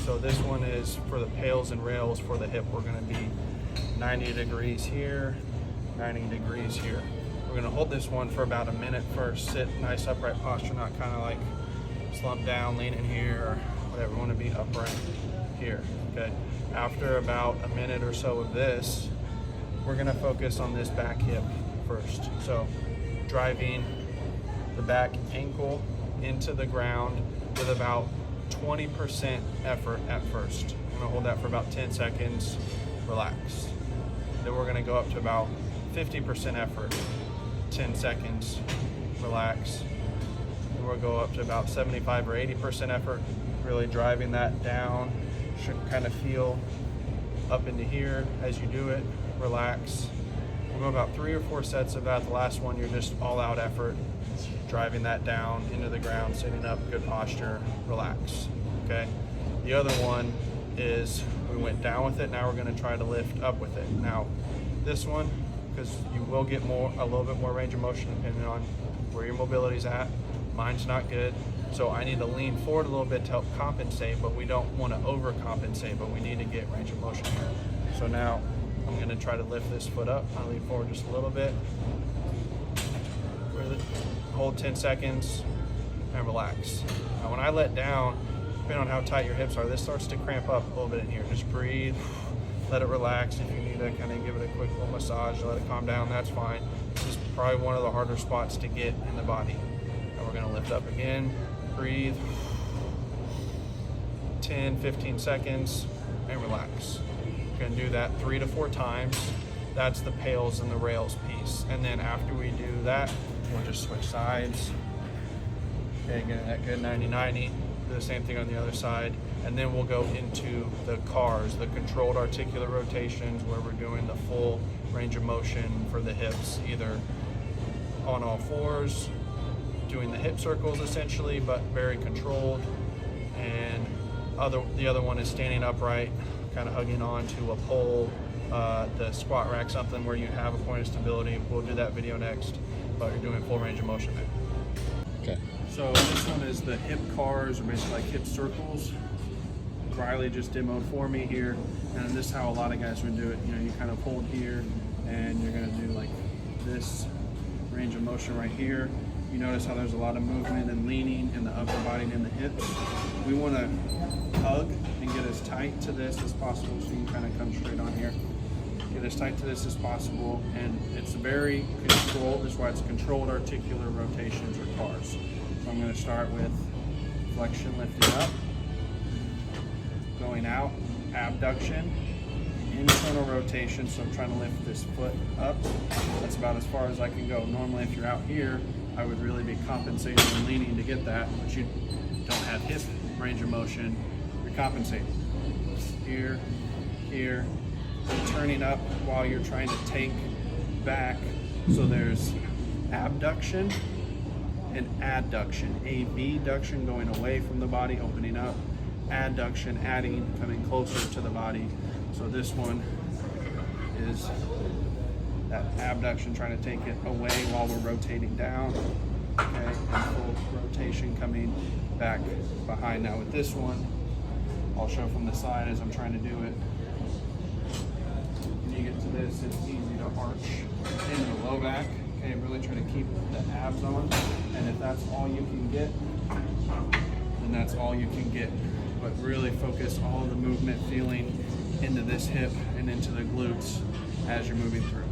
So this one is for the PAILs and rails. For the hip, we're gonna be 90 degrees here, 90 degrees here. We're gonna hold this one for about a minute first. Sit nice upright posture, not kind of like slump down, leaning here, or whatever. We wanna be upright here, okay? After about a minute or so of this, we're gonna focus on this back hip first. So driving the back ankle into the ground with about 20% effort at first. I'm gonna hold that for about 10 seconds, relax. Then we're gonna go up to about 50% effort, 10 seconds, relax. Then we'll go up to about 75 or 80% effort, really driving that down. Should kind of feel up into here as you do it, relax. We'll go about 3 or 4 sets of that. The last one, you're just all out effort, driving that down into the ground, sitting up, good posture, relax, okay? The other one is we went down with it, now we're gonna try to lift up with it. Now, this one, because you will get a little bit more range of motion depending on where your mobility's at. Mine's not good, so I need to lean forward a little bit to help compensate, but we don't want to overcompensate, but we need to get range of motion here. So now I'm going to try to lift this foot up. I'll lean forward just a little bit. Hold 10 seconds and relax. Now when I let down, depending on how tight your hips are, this starts to cramp up a little bit in here. Just breathe, let it relax. If you need to kind of give it a quick little massage, let it calm down, that's fine. This is probably one of the harder spots to get in the body. And we're gonna lift up again, breathe, 10, 15 seconds, and relax. We're gonna do that 3 to 4 times. That's the PAILs and the rails piece. And then after we do that, we'll just switch sides. Okay, getting that good 90-90. Do the same thing on the other side. And then we'll go into the CARs, the controlled articular rotations, where we're doing the full range of motion for the hips, either on all fours, doing the hip circles essentially, but very controlled. And the other one is standing upright, kind of hugging on to a pole, the squat rack, something where you have a point of stability. We'll do that video next, but you're doing full range of motion there. Okay. So this one is the hip CARs, or basically like hip circles. Riley just demoed for me here, and this is how a lot of guys would do it. You know, you kind of hold here, and you're gonna do like this range of motion right here. You notice how there's a lot of movement and leaning in the upper body and in the hips. We want to hug and get as tight to this as possible, so you can kind of come straight on here. Get as tight to this as possible, and it's very controlled. That's why it's controlled articular rotations or CARs. So I'm going to start with flexion, lifting up, going out, abduction, internal rotation. So I'm trying to lift this foot up. That's about as far as I can go. Normally, if you're out here, I would really be compensating and leaning to get that, but you don't have hip range of motion. You're compensating here, here, turning up while you're trying to take back. So there's abduction and adduction. Abduction, going away from the body, opening up. Adduction, adding, coming closer to the body. So this one is that abduction, trying to take it away while we're rotating down. Okay, and full rotation coming back behind. Now with this one, I'll show from the side as I'm trying to do it. When you get to this, it's easy to arch into the low back. Okay, really try to keep the abs on. And if that's all you can get, then that's all you can get. But really focus all of the movement feeling into this hip and into the glutes as you're moving through.